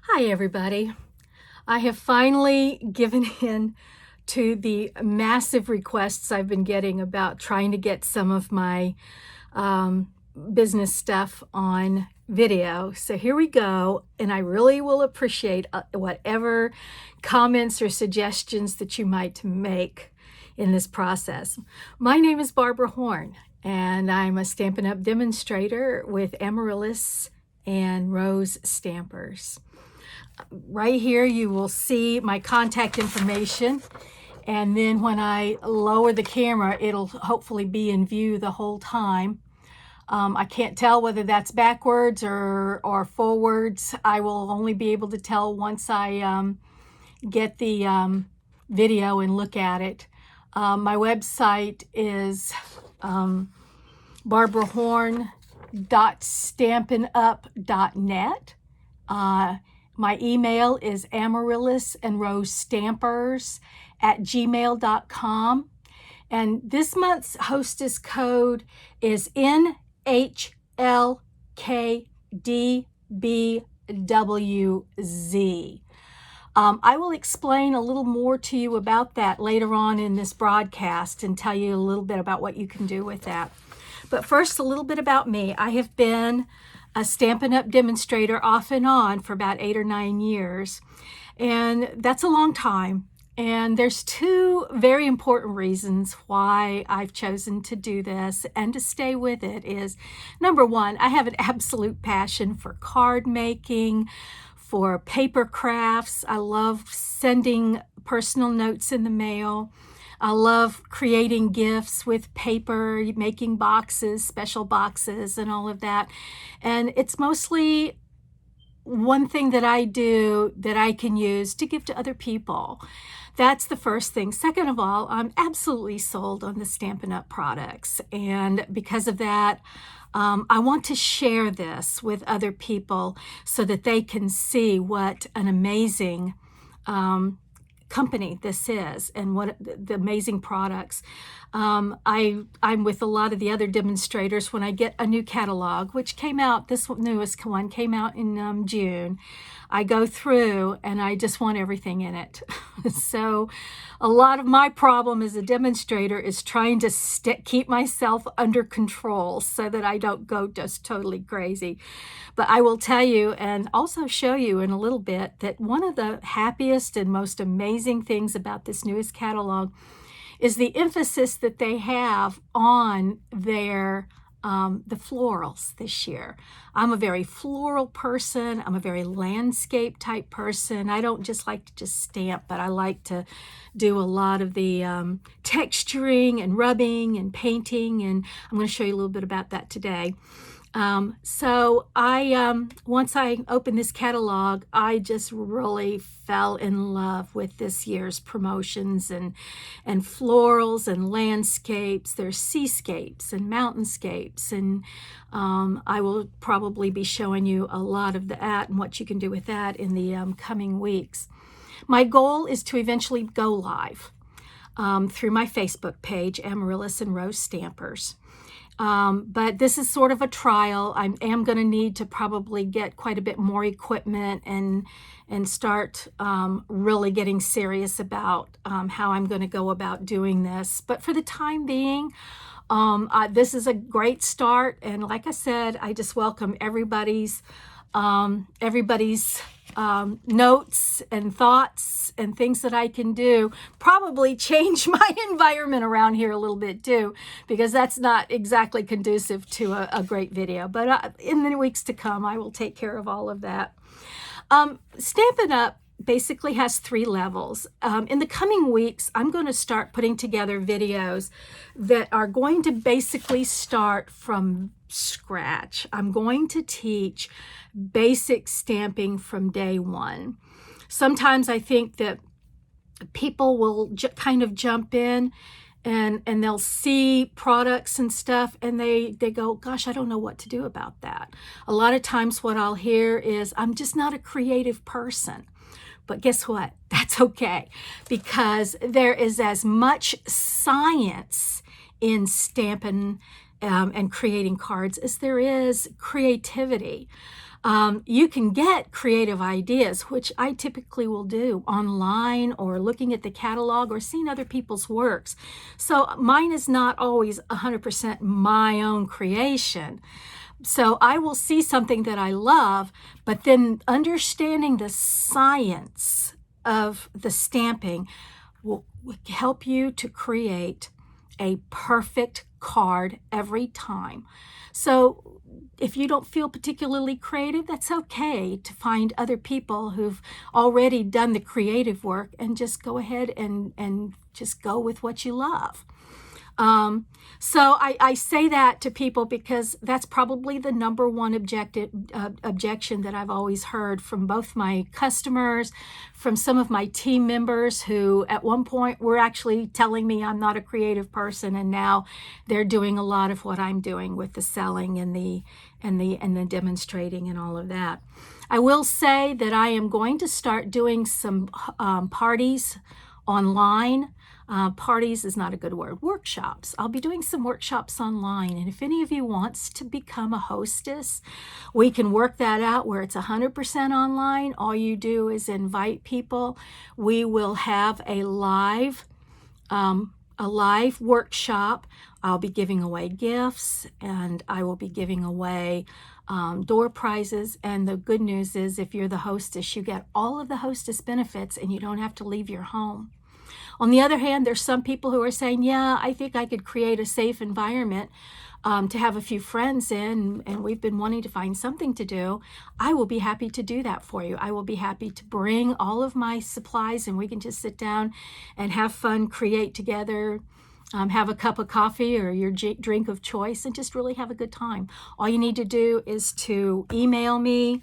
Hi everybody. I have finally given in to the massive requests I've been getting about trying to get some of my business stuff on video. So here we go, and I really will appreciate whatever comments or suggestions that you might make in this process. My name is Barbara Horn, and I'm a Stampin' Up! Demonstrator with Amaryllis and Rose Stampers. Right here you will see my contact information, and then when I lower the camera it'll hopefully be in view the whole time. I can't tell whether that's backwards or forwards. I will only be able to tell once I get the video and look at it. My website is barbarahorn.stampinup.net. My email is amaryllisandrosestampers@gmail.com. And this month's hostess code is NHLKDBWZ. I will explain a little more to you about that later on in this broadcast and tell you a little bit about what you can do with that. But first, a little bit about me. I have been a Stampin' Up! Demonstrator off and on for about 8 or 9 years, and that's a long time. And there's two very important reasons why I've chosen to do this and to stay with it is, number one, I have an absolute passion for card making, for paper crafts. I love sending personal notes in the mail. I love creating gifts with paper, making boxes, special boxes, and all of that. And it's mostly one thing that I do that I can use to give to other people. That's the first thing. Second of all, I'm absolutely sold on the Stampin' Up! Products. And because of that, I want to share this with other people so that they can see what an amazing company this is and what the amazing products. I'm with a lot of the other demonstrators when I get a new catalog, which came out, this newest one came out in June. I go through and I just want everything in it. So a lot of my problem as a demonstrator is trying to keep myself under control so that I don't go just totally crazy. But I will tell you and also show you in a little bit that one of the happiest and most amazing things about this newest catalog is the emphasis that they have on their the florals this year. I'm a very floral person. I'm a very landscape type person. I don't just like to just stamp, but I like to do a lot of the texturing and rubbing and painting, and I'm going to show you a little bit about that today. So once I opened this catalog, I just really fell in love with this year's promotions and florals and landscapes. There's seascapes and mountainscapes, and I will probably be showing you a lot of that and what you can do with that in the coming weeks. My goal is to eventually go live through my Facebook page, Amaryllis and Rose Stampers. But this is sort of a trial. I am going to need to probably get quite a bit more equipment and start really getting serious about how I'm going to go about doing this. But for the time being, this is a great start. And like I said, I just welcome everybody's notes and thoughts and things that I can do. Probably change my environment around here a little bit too, because that's not exactly conducive to a great video. But in the weeks to come, I will take care of all of that. Stampin' Up! Basically has 3 levels. In the coming weeks, I'm going to start putting together videos that are going to basically start from scratch. I'm going to teach basic stamping from day one. Sometimes I think that people will kind of jump in and they'll see products and stuff and they go, gosh, I don't know what to do about that. A lot of times what I'll hear is, I'm just not a creative person. But guess what? That's okay, because there is as much science in stamping and creating cards as there is creativity. You can get creative ideas, which I typically will do online or looking at the catalog or seeing other people's works. So mine is not always 100% my own creation. So I will see something that I love, but then understanding the science of the stamping will help you to create a perfect card every time. So if you don't feel particularly creative, that's okay to find other people who've already done the creative work and just go ahead and just go with what you love. So I say that to people because that's probably the number one objection that I've always heard from both my customers, from some of my team members who at one point were actually telling me I'm not a creative person, and now they're doing a lot of what I'm doing with the selling and the demonstrating and all of that. I will say that I am going to start doing some parties online. Parties is not a good word. Workshops. I'll be doing some workshops online. And if any of you wants to become a hostess, we can work that out where it's 100% online. All you do is invite people. We will have a live workshop. I'll be giving away gifts, and I will be giving away door prizes. And the good news is if you're the hostess, you get all of the hostess benefits and you don't have to leave your home. On the other hand, there's some people who are saying, yeah, I think I could create a safe environment to have a few friends in, and we've been wanting to find something to do. I will be happy to do that for you. I will be happy to bring all of my supplies and we can just sit down and have fun, create together, have a cup of coffee or your drink of choice, and just really have a good time. All you need to do is to email me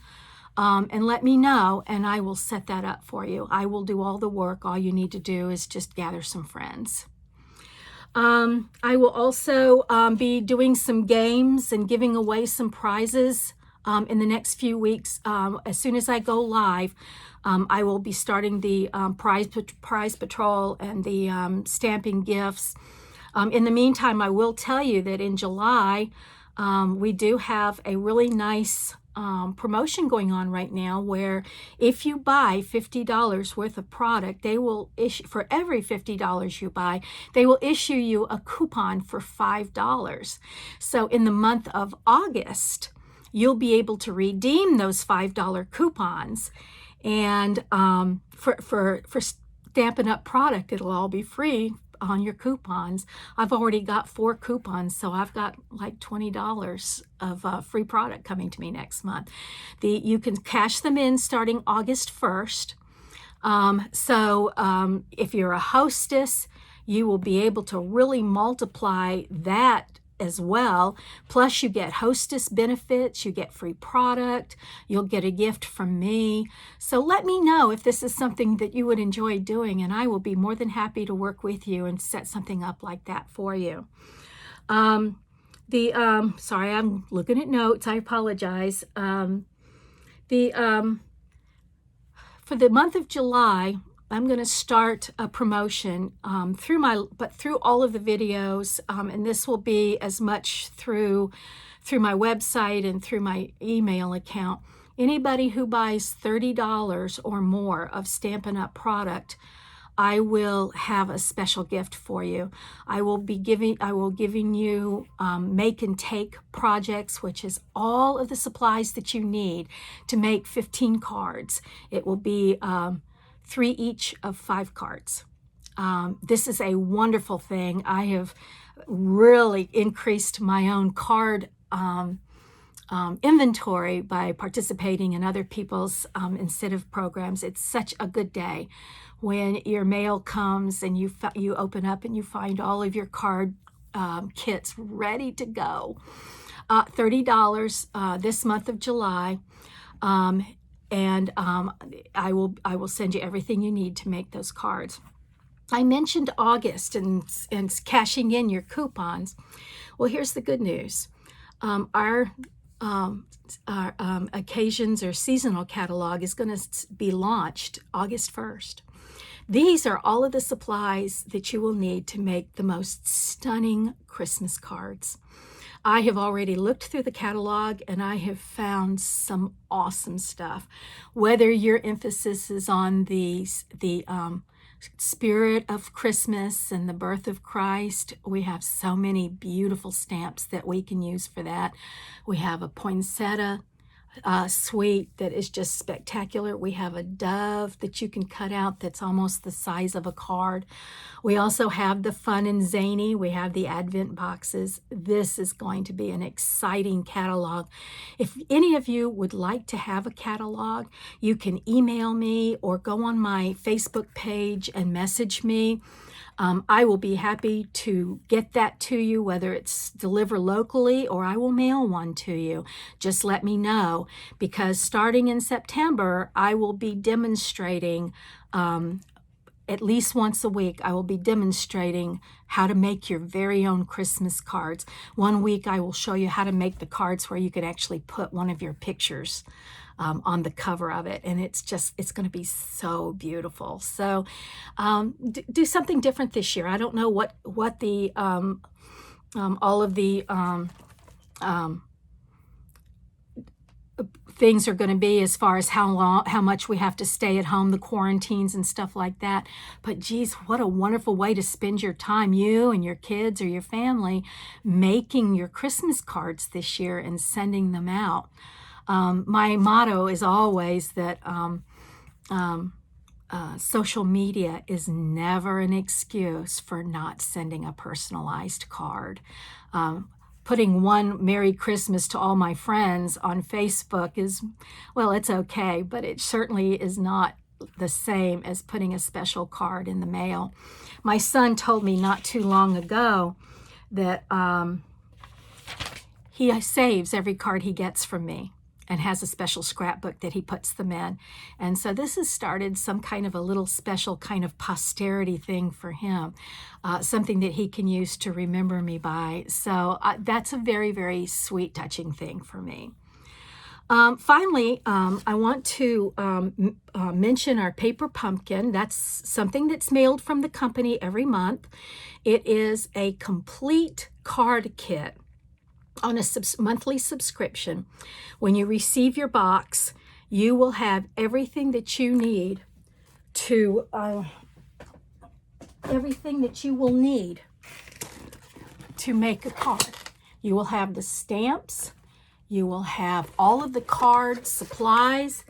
and let me know, and I will set that up for you. I will do all the work. All you need to do is just gather some friends. I will also be doing some games and giving away some prizes in the next few weeks. As soon as I go live, I will be starting the prize patrol and the stamping gifts. In the meantime, I will tell you that in July, we do have a really nice promotion going on right now where if you buy $50 worth of product, they will issue, for every $50 you buy, they will issue you a coupon for $5. So in the month of August, you'll be able to redeem those $5 coupons, and for Stampin' Up product, it'll all be free on your coupons. I've already got 4 coupons, so I've got like $20 of free product coming to me next month. You can cash them in starting August 1st. If you're a hostess, you will be able to really multiply that as well. Plus you get hostess benefits, you get free product, you'll get a gift from me. So let me know if this is something that you would enjoy doing, and I will be more than happy to work with you and set something up like that for you. Sorry, I'm looking at notes. I apologize. For the month of July, I'm going to start a promotion through all of the videos, and this will be as much through my website and through my email account. Anybody who buys $30 or more of Stampin' Up product, I will have a special gift for you. I will giving you make and take projects, which is all of the supplies that you need to make 15 cards. It will be 3 each of 5 cards. This is a wonderful thing. I have really increased my own card inventory by participating in other people's incentive programs. It's such a good day when your mail comes and you open up and you find all of your card kits ready to go. $30 this month of July. And I will send you everything you need to make those cards. I mentioned August and cashing in your coupons. Well, here's the good news. Our occasions or seasonal catalog is going to be launched August 1st. These are all of the supplies that you will need to make the most stunning Christmas cards. I have already looked through the catalog and I have found some awesome stuff. Whether your emphasis is on the spirit of Christmas and the birth of Christ, we have so many beautiful stamps that we can use for that. We have a poinsettia suite that is just spectacular. We have a dove that you can cut out that's almost the size of a card. We also have the fun and zany. We have the advent boxes. This is going to be an exciting catalog. If any of you would like to have a catalog, you can email me or go on my Facebook page and message me. I will be happy to get that to you, whether it's delivered locally or I will mail one to you. Just let me know, because starting in September, I will be demonstrating at least once a week. I will be demonstrating how to make your very own Christmas cards. One week I will show you how to make the cards where you can actually put one of your pictures on the cover of it, and it's going to be so beautiful. So do something different this year. I don't know what the all of the things are going to be as far as how much we have to stay at home, the quarantines and stuff like that. But geez, what a wonderful way to spend your time, you and your kids or your family, making your Christmas cards this year and sending them out. My motto is always that social media is never an excuse for not sending a personalized card. Putting one Merry Christmas to all my friends on Facebook is, well, it's okay, but it certainly is not the same as putting a special card in the mail. My son told me not too long ago that he saves every card he gets from me and has a special scrapbook that he puts them in. And so this has started some kind of a little special kind of posterity thing for him, something that he can use to remember me by. So that's a very, very sweet, touching thing for me. Finally, I want to mention our paper pumpkin. That's something that's mailed from the company every month. It is a complete card kit on a monthly subscription. When you receive your box, you will have everything that you need to make a card. You will have the stamps, you will have all of the card supplies,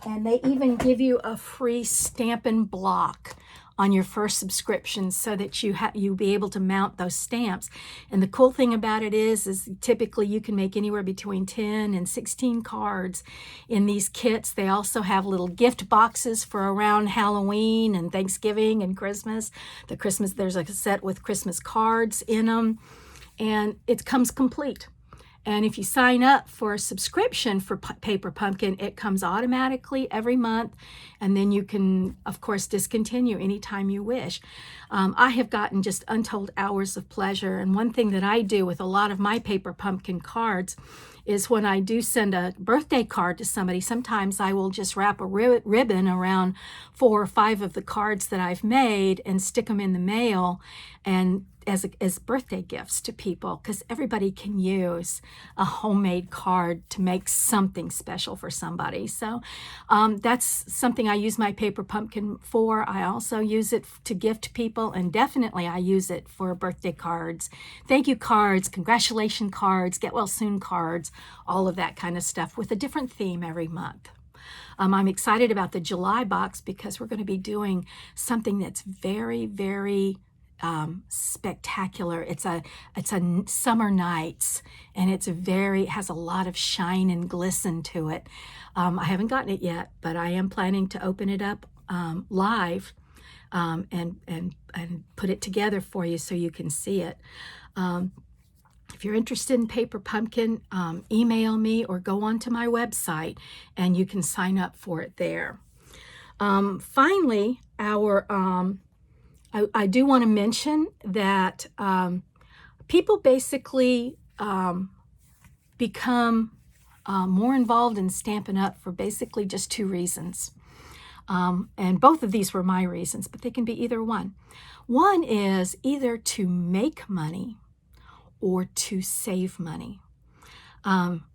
and they even give you a free Stampin' block on your first subscription so that you'll be able to mount those stamps. And the cool thing about it is typically you can make anywhere between 10 and 16 cards in these kits. They also have little gift boxes for around Halloween and Thanksgiving and Christmas. There's like a set with Christmas cards in them, and it comes complete. And if you sign up for a subscription for Paper Pumpkin, it comes automatically every month. And then you can, of course, discontinue anytime you wish. I have gotten just untold hours of pleasure. And one thing that I do with a lot of my Paper Pumpkin cards is when I do send a birthday card to somebody, sometimes I will just wrap a ribbon around 4 or 5 of the cards that I've made and stick them in the mail and as birthday gifts to people, because everybody can use a homemade card to make something special for somebody. So that's something I use my Paper Pumpkin for. I also use it to gift people, and definitely I use it for birthday cards, thank you cards, congratulation cards, get well soon cards, all of that kind of stuff with a different theme every month. I'm excited about the July box because we're going to be doing something that's very, very spectacular. It's a summer nights, and it has a lot of shine and glisten to it. I haven't gotten it yet, but I am planning to open it up live and put it together for you so you can see it. If you're interested in Paper Pumpkin, email me or go onto my website and you can sign up for it there. Finally, I do want to mention that people basically become more involved in Stampin' Up! For basically just 2 reasons. And both of these were my reasons, but they can be either one. One is either to make money or to save money.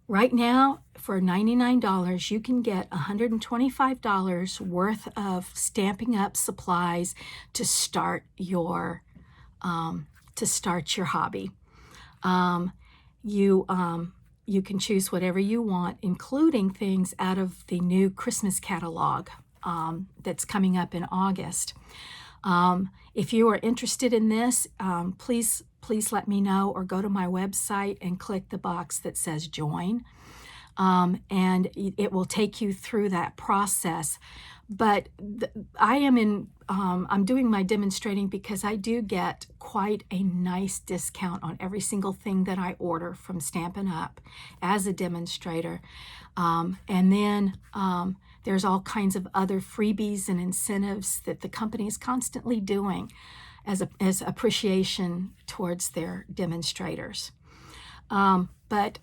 Right now, for $99, you can get $125 worth of Stampin' Up! Supplies to start your hobby. You can choose whatever you want, including things out of the new Christmas catalog that's coming up in August. If you are interested in this, please let me know, or go to my website and click the box that says join. And it will take you through that process. But I'm doing my demonstrating because I do get quite a nice discount on every single thing that I order from Stampin' Up! As a demonstrator. And then there's all kinds of other freebies and incentives that the company is constantly doing as appreciation towards their demonstrators. But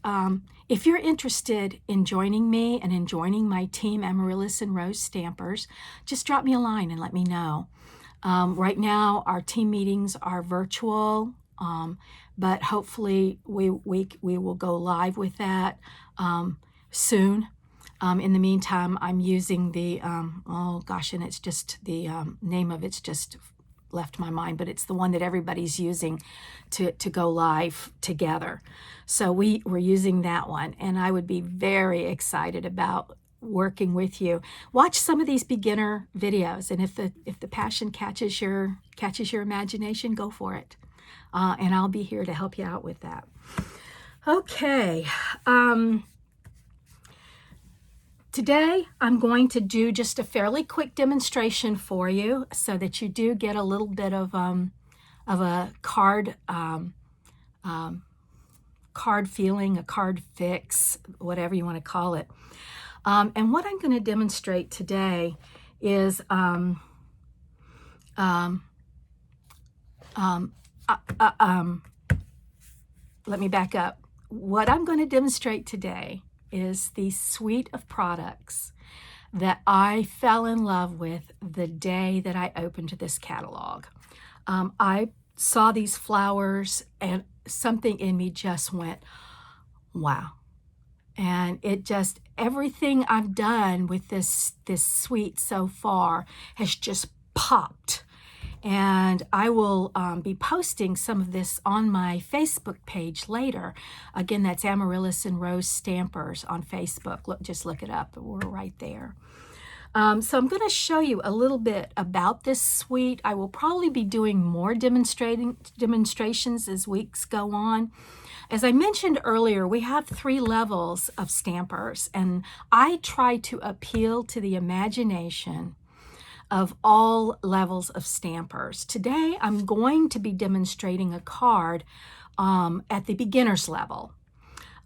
if you're interested in joining me and in joining my team, Amaryllis and Rose Stampers, just drop me a line and let me know. Right now, our team meetings are virtual, but hopefully we will go live with that soon. In the meantime, I'm using the, and it's just the name of it's just left my mind, but it's the one that everybody's using to go live together. So we're using that one, and I would be very excited about working with you. Watch some of these beginner videos, and if the passion catches your imagination, go for it. And I'll be here to help you out with that. Okay. Today, I'm going to do just a fairly quick demonstration for you so that you do get a little bit of a card feeling, a card fix, whatever you want to call it. And what I'm going to demonstrate today is let me back up. What I'm going to demonstrate today is the suite of products that I fell in love with the day that I opened this catalog. I saw these flowers and something in me just went, wow. And it just, everything I've done with this suite so far has just popped. And I will be posting some of this on my Facebook page later. Again, that's Amaryllis and Rose Stampers on Facebook. Just look it up. We're right there. So I'm going to show you a little bit about this suite. I will probably be doing more demonstrations as weeks go on. As I mentioned earlier, we have 3 levels of stampers, and I try to appeal to the imagination of all levels of stampers. Today, I'm going to be demonstrating a card at the beginner's level.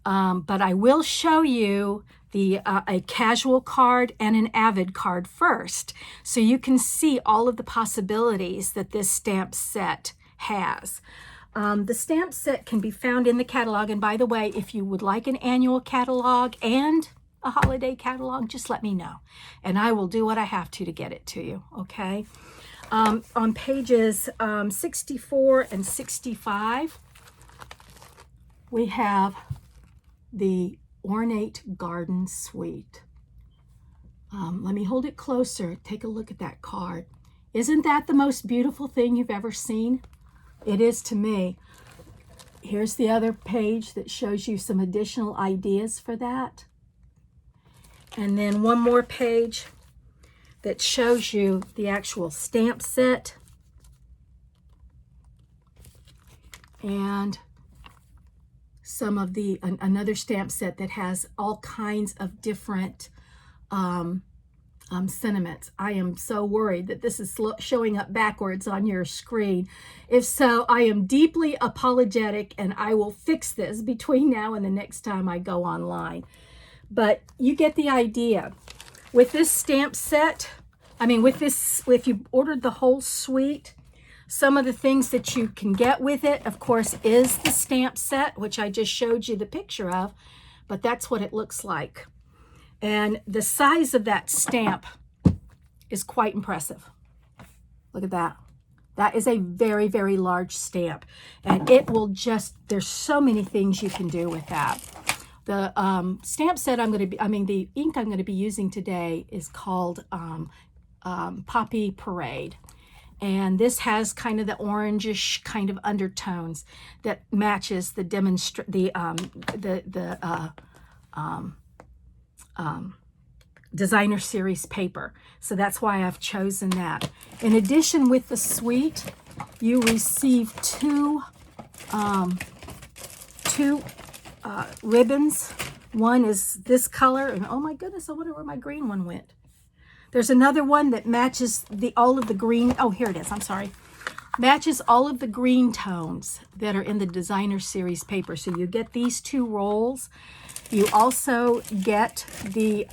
But I will show you a casual card and an avid card first, so you can see all of the possibilities that this stamp set has. The stamp set can be found in the catalog, and by the way, if you would like an annual catalog and a holiday catalog, just let me know, and I will do what I have to get it to you, okay? On pages 64 and 65, we have the Ornate Garden Suite. Let me hold it closer. Take a look at that card. Isn't that the most beautiful thing you've ever seen? It is to me. Here's the other page that shows you some additional ideas for that. And then one more page that shows you the actual stamp set. And some of another stamp set that has all kinds of different sentiments. I am so worried that this is showing up backwards on your screen. If so, I am deeply apologetic, and I will fix this between now and the next time I go online. But you get the idea. With this stamp set, if you ordered the whole suite, some of the things that you can get with it, of course, is the stamp set, which I just showed you the picture of, but that's what it looks like. And the size of that stamp is quite impressive. Look at that. That is a very, very large stamp, and it will just, there's so many things you can do with that. The stamp set the ink I'm going to be using today is called Poppy Parade. And this has kind of the orangish kind of undertones that matches the designer series paper. So that's why I've chosen that. In addition, with the suite, you receive two ribbons. One is this color, and oh my goodness, I wonder where my green one went. There's another one that matches all of the green. Oh, here it is. I'm sorry. Matches all of the green tones that are in the designer series paper. So you get these two rolls. You also get the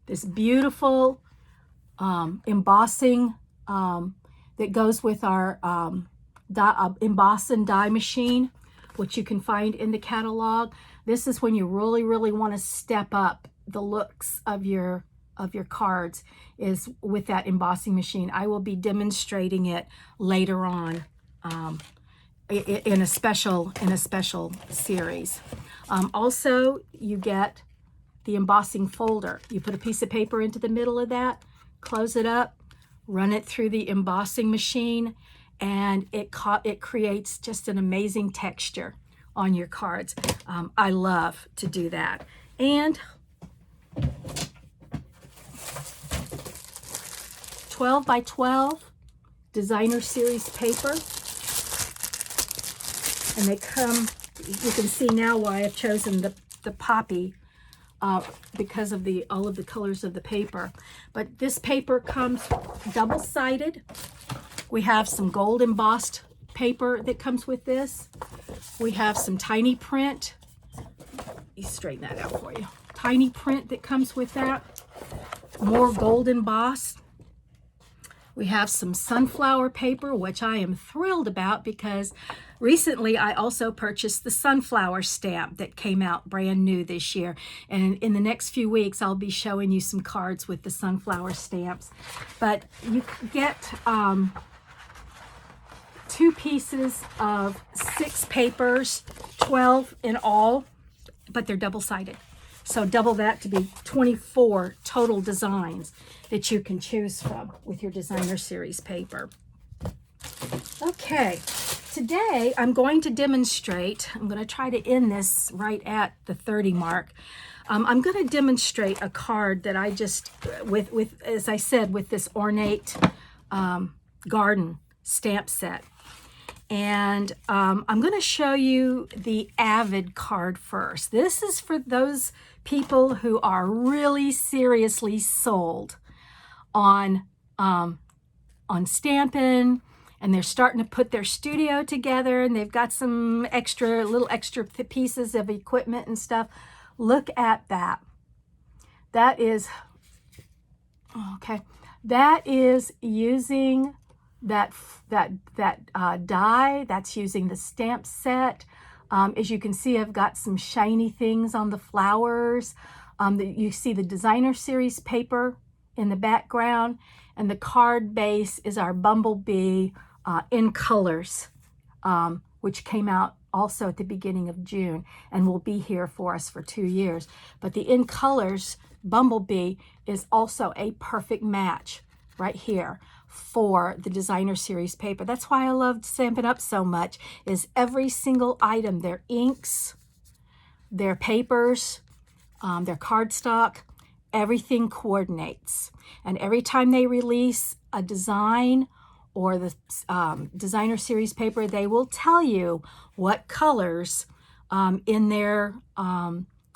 this beautiful embossing that goes with our emboss and die machine, which you can find in the catalog. This is when you really, really want to step up the looks of your cards, is with that embossing machine. I will be demonstrating it later on in a special series. Also, you get the embossing folder. You put a piece of paper into the middle of that, close it up, run it through the embossing machine, and it creates just an amazing texture on your cards. I love to do that. And 12 by 12 designer series paper. And they come, you can see now why I've chosen the poppy, because of all of the colors of the paper. But this paper comes double-sided. We have some gold embossed paper that comes with this. We have some tiny print. Let me straighten that out for you. Tiny print that comes with that. More gold embossed. We have some sunflower paper, which I am thrilled about because recently I also purchased the sunflower stamp that came out brand new this year. And in the next few weeks, I'll be showing you some cards with the sunflower stamps. But you get 2 pieces of 6 papers, 12 in all, but they're double-sided. So double that to be 24 total designs that you can choose from with your designer series paper. Okay, today I'm going to demonstrate, I'm going to try to end this right at the 30 mark. I'm going to demonstrate a card that I just, with as I said, with this Ornate garden stamp set. And I'm going to show you the Avid card first. This is for those people who are really seriously sold on Stampin', and they're starting to put their studio together, and they've got some little extra pieces of equipment and stuff. Look at that. That is, okay, that is using that die. That's using the stamp set. As you can see, I've got some shiny things on the flowers. You see the designer series paper in the background, and the card base is our Bumblebee InColors, which came out also at the beginning of June and will be here for us for 2 years. But the InColors Bumblebee is also a perfect match right here for the designer series paper. That's why I love Stampin' Up so much, is every single item, their inks, their papers, their cardstock, everything coordinates. And every time they release a design or the designer series paper, they will tell you what colors in their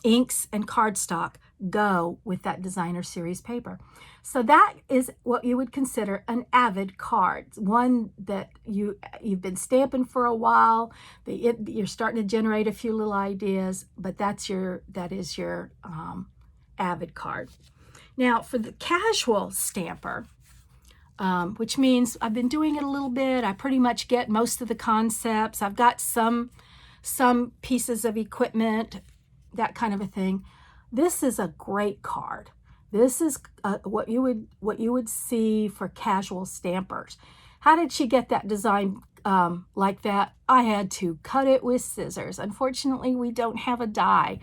inks and cardstock go with that designer series paper. So that is what you would consider an Avid card, one that you've been stamping for a while, you're starting to generate a few little ideas, but that is your Avid card. Now for the casual stamper, which means I've been doing it a little bit, I pretty much get most of the concepts, I've got some pieces of equipment, that kind of a thing. This is a great card This is what you would see for casual stampers. How did she get that design like that? I had to cut it with scissors. Unfortunately, we don't have a die.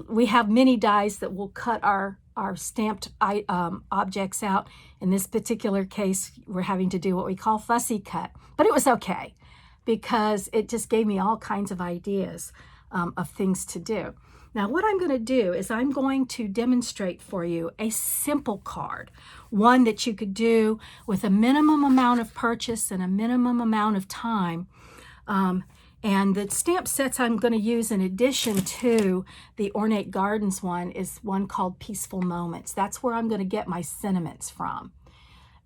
We have many dies that will cut our stamped objects out. In this particular case, we're having to do what we call fussy cut. But it was okay because it just gave me all kinds of ideas of things to do. Now, what I'm going to do is I'm going to demonstrate for you a simple card, one that you could do with a minimum amount of purchase and a minimum amount of time. And the stamp sets I'm going to use in addition to the Ornate Gardens one is one called Peaceful Moments. That's where I'm going to get my sentiments from.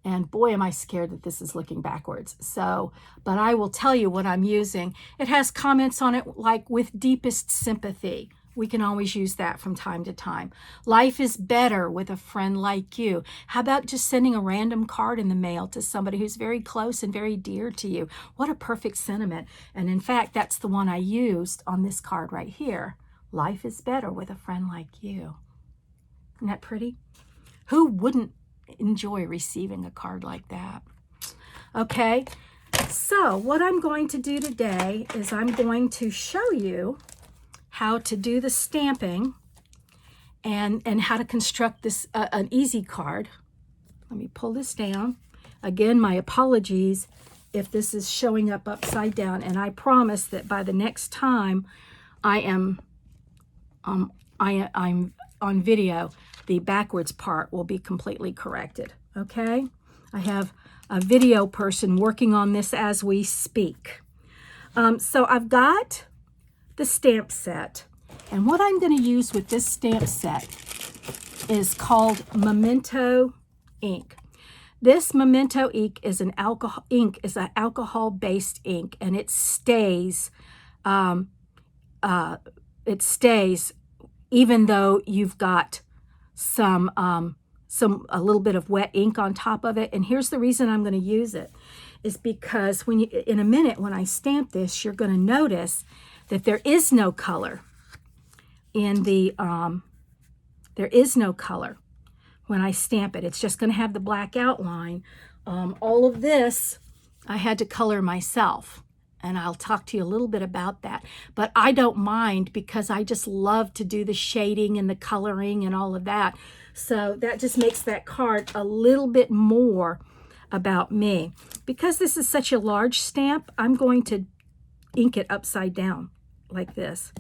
And boy, am I scared that this is looking backwards. So, but I will tell you what I'm using. It has comments on it like with deepest sympathy. We can always use that from time to time. Life is better with a friend like you. How about just sending a random card in the mail to somebody who's very close and very dear to you? What a perfect sentiment. And in fact, that's the one I used on this card right here. Life is better with a friend like you. Isn't that pretty? Who wouldn't enjoy receiving a card like that? Okay, so what I'm going to do today is I'm going to show you how to do the stamping and how to construct this an easy card. Let me pull this down. Again, my apologies if this is showing up upside down, and I promise that by the next time I'm on video, the backwards part will be completely corrected. Okay, I have a video person working on this as we speak. So I've got the stamp set, and what I'm going to use with this stamp set is called Memento ink. This Memento ink is an alcohol-based ink, and it stays even though you've got a little bit of wet ink on top of it. And here's the reason I'm going to use it is because in a minute when I stamp this, you're going to notice that there is no color in the there is no color when I stamp it. It's just going to have the black outline. All of this I had to color myself, and I'll talk to you a little bit about that. But I don't mind because I just love to do the shading and the coloring and all of that. So that just makes that card a little bit more about me. Because this is such a large stamp, I'm going to ink it upside down like this.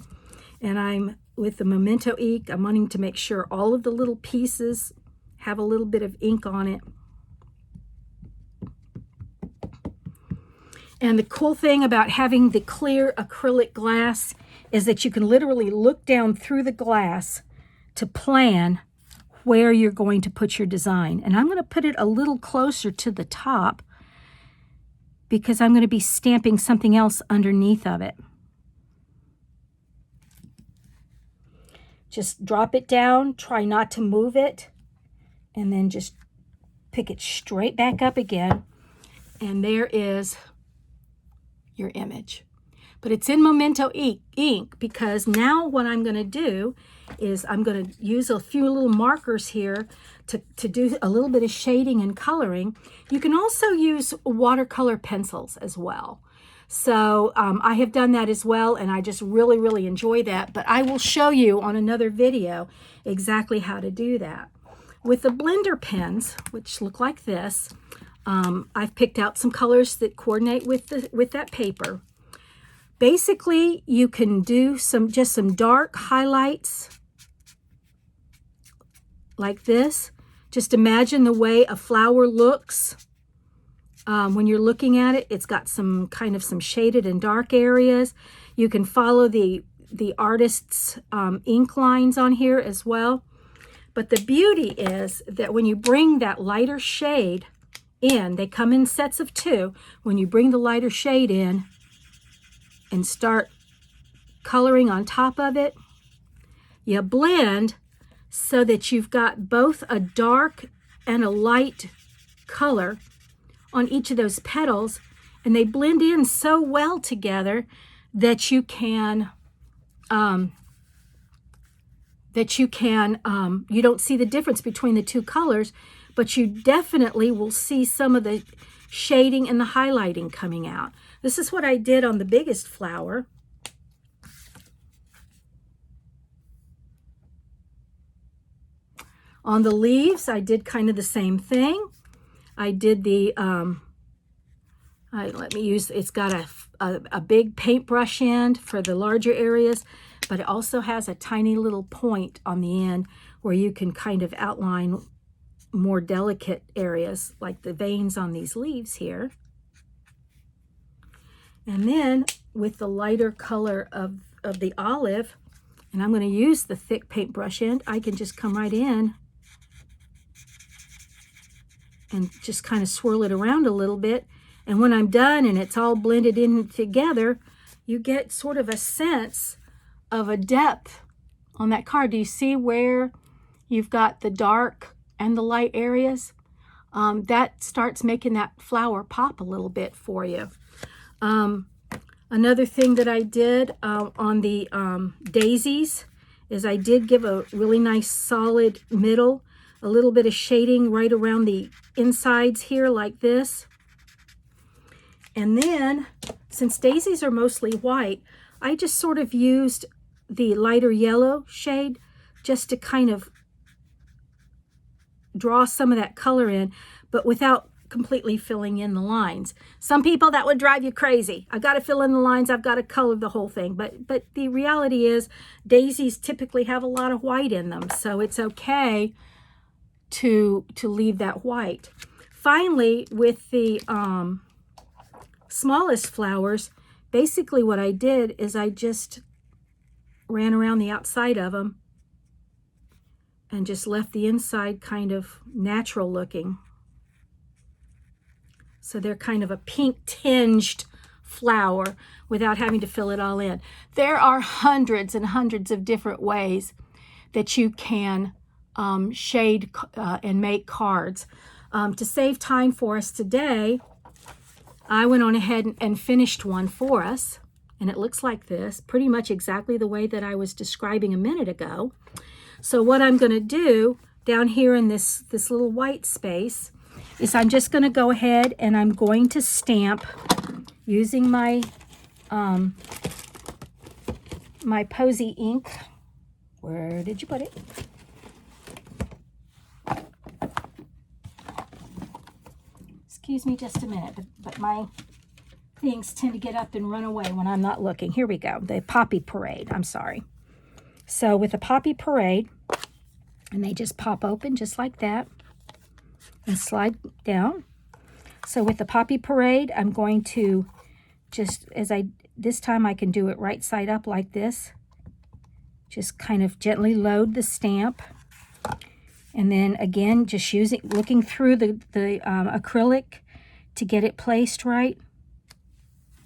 And I'm with the Memento ink, I'm wanting to make sure all of the little pieces have a little bit of ink on it. And the cool thing about having the clear acrylic glass is that you can literally look down through the glass to plan where you're going to put your design. And I'm going to put it a little closer to the top because I'm going to be stamping something else underneath of it. Just drop it down, try not to move it, and then just pick it straight back up again. And there is your image. But it's in Memento ink because now what I'm going to do is I'm going to use a few little markers here to do a little bit of shading and coloring. You can also use watercolor pencils as well. So I have done that as well, and I just really, really enjoy that. But I will show you on another video exactly how to do that. With the blender pens, which look like this, I've picked out some colors that coordinate with that paper. Basically, you can do just some dark highlights like this. Just imagine the way a flower looks when you're looking at it. It's got some shaded and dark areas. You can follow the artist's ink lines on here as well. But the beauty is that when you bring that lighter shade in, they come in sets of 2. When you bring the lighter shade in and start coloring on top of it, you blend so that you've got both a dark and a light color on each of those petals, and they blend in so well together that you can that you can, you don't see the difference between the two colors, but you definitely will see some of the shading and the highlighting coming out. This is what I did on the biggest flower. On the leaves, I did kind of the same thing. I did the, let me use, it's got a big paintbrush end for the larger areas, but it also has a tiny little point on the end where you can kind of outline more delicate areas like the veins on these leaves here. And then with the lighter color of the olive, and I'm going to use the thick paintbrush end, I can just come right in and just kind of swirl it around a little bit. And when I'm done and it's all blended in together, you get sort of a sense of a depth on that card. Do you see where you've got the dark and the light areas? That starts making that flower pop a little bit for you. Another thing that I did on the daisies is I did give a really nice solid middle, a little bit of shading right around the insides here like this. And then, since daisies are mostly white, I just sort of used the lighter yellow shade just to kind of draw some of that color in, but without completely filling in the lines. Some people, that would drive you crazy. I've got to fill in the lines, I've got to color the whole thing. But the reality is daisies typically have a lot of white in them, so it's okay to leave that white. Finally, with the smallest flowers, basically what I did is I just ran around the outside of them and just left the inside kind of natural looking. So they're kind of a pink tinged flower without having to fill it all in. There are hundreds and hundreds of different ways that you can shade and make cards. To save time for us today, I went on ahead and finished one for us, and it looks like this, pretty much exactly the way that I was describing a minute ago. So what I'm going to do down here in this little white space is I'm just going to go ahead and I'm going to stamp using my my Posy ink. Where did you put it? Excuse me just a minute, but my things tend to get up and run away when I'm not looking. Here we go, the Poppy Parade, I'm sorry. So with the Poppy Parade, and they just pop open just like that and slide down. So with the Poppy Parade, I'm going to just, this time I can do it right side up like this. Just kind of gently load the stamp. And then again, just looking through the acrylic to get it placed right.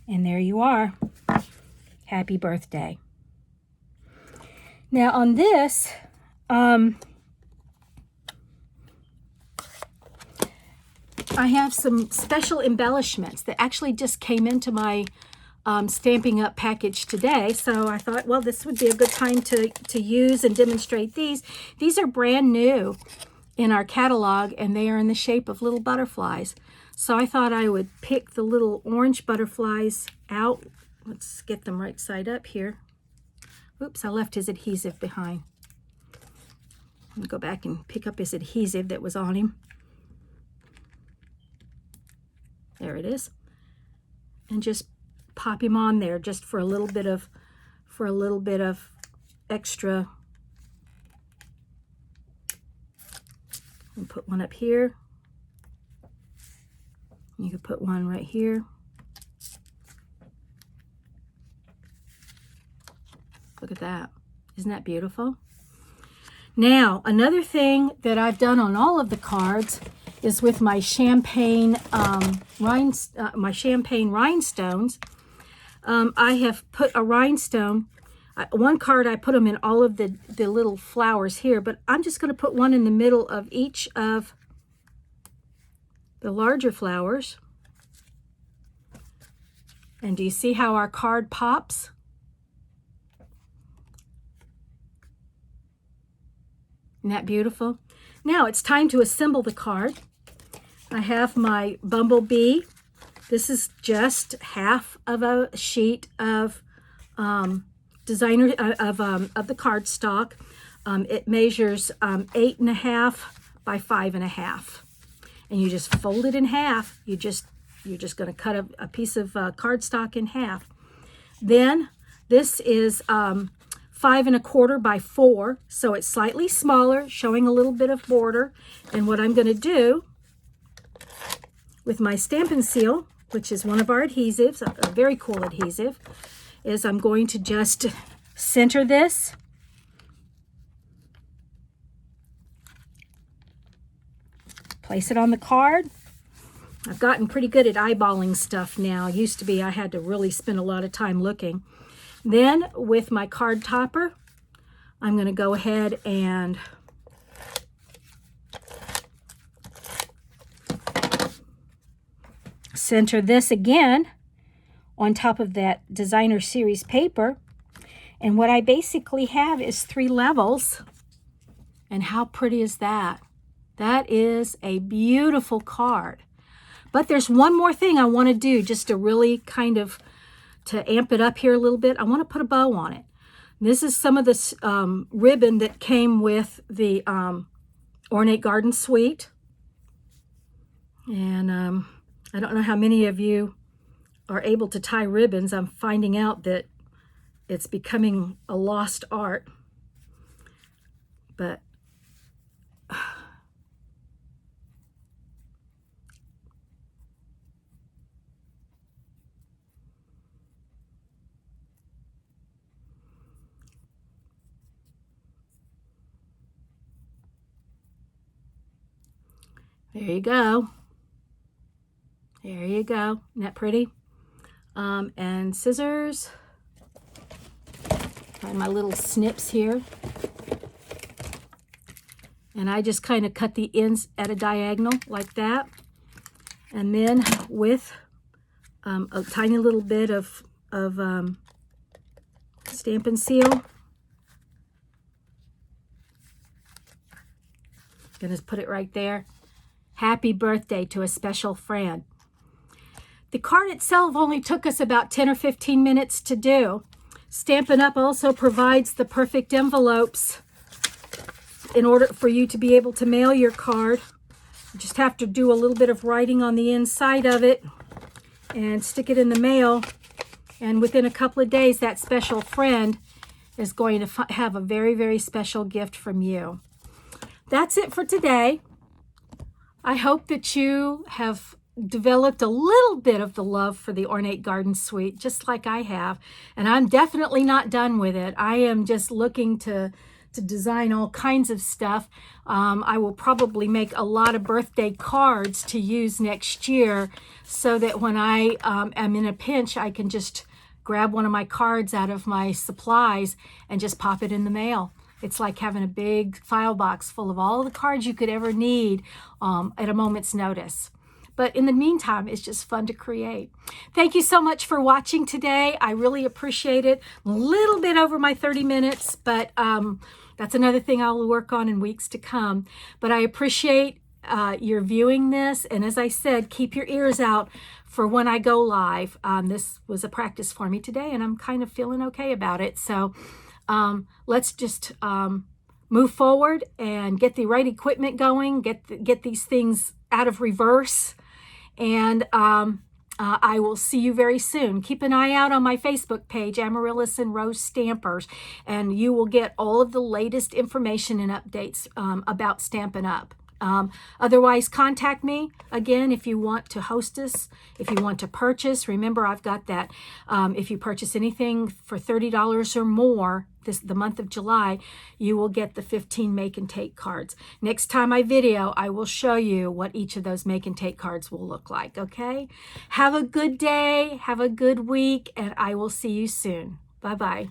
And there you are. Happy birthday. Now on this, I have some special embellishments that actually just came into my Stampin' Up package today. So I thought, well, this would be a good time to use and demonstrate these. These are brand new in our catalog, and they are in the shape of little butterflies. So I thought I would pick the little orange butterflies out. Let's get them right side up here. Oops, I left his adhesive behind. I'm gonna go back and pick up his adhesive that was on him. There it is. And just pop him on there just for a little bit of extra. And put one up here. You could put one right here. Look at that. Isn't that beautiful? Now, another thing that I've done on all of the cards is with my champagne rhinestones. I have put a rhinestone. One card I put them in all of the little flowers here, but I'm just going to put one in the middle of each of the larger flowers. And do you see how our card pops? Isn't that beautiful? Now it's time to assemble the card. I have my Bumblebee. This is just half of a sheet of designer of the cardstock. It measures 8.5 by 5.5, and you just fold it in half. You're just going to cut a piece of cardstock in half. Then this is 5.25 by 4, so it's slightly smaller, showing a little bit of border. And what I'm going to do with my Stampin' Seal, which is one of our adhesives, a very cool adhesive, is I'm going to just center this. Place it on the card. I've gotten pretty good at eyeballing stuff now. Used to be I had to really spend a lot of time looking. Then with my card topper, I'm going to go ahead and center this again on top of that designer series paper. And what I basically have is 3 levels. And how pretty is that? That is a beautiful card. But there's one more thing I want to do just to really kind of to amp it up here a little bit. I want to put a bow on it. This is some of this ribbon that came with the Ornate Garden Suite. And I don't know how many of you are able to tie ribbons. I'm finding out that it's becoming a lost art. But there you go. There you go. Isn't that pretty? And scissors. Find my little snips here. And I just kind of cut the ends at a diagonal like that. And then with a tiny little bit of Stampin' Seal, gonna put it right there. Happy birthday to a special friend. The card itself only took us about 10 or 15 minutes to do. Stampin' Up! Also provides the perfect envelopes in order for you to be able to mail your card. You just have to do a little bit of writing on the inside of it and stick it in the mail. And within a couple of days, that special friend is going to have a very, very special gift from you. That's it for today. I hope that you have developed a little bit of the love for the Ornate Garden Suite, just like I have. And I'm definitely not done with it. I am just looking to design all kinds of stuff. I will probably make a lot of birthday cards to use next year so that when I am in a pinch, I can just grab one of my cards out of my supplies and just pop it in the mail. It's like having a big file box full of all the cards you could ever need at a moment's notice. But in the meantime, it's just fun to create. Thank you so much for watching today. I really appreciate it. A little bit over my 30 minutes, but that's another thing I'll work on in weeks to come. But I appreciate your viewing this. And as I said, keep your ears out for when I go live. This was a practice for me today, and I'm kind of feeling okay about it. So let's just move forward and get the right equipment going, get these things out of reverse. And I will see you very soon. Keep an eye out on my Facebook page, Amaryllis and Rose Stampers, and you will get all of the latest information and updates about Stampin' Up! Otherwise, contact me again if you want to host us, if you want to purchase. Remember, I've got that. If you purchase anything for $30 or more the month of July, you will get the 15 make and take cards. Next time I video, I will show you what each of those make and take cards will look like, okay? Have a good day, have a good week, and I will see you soon. Bye-bye.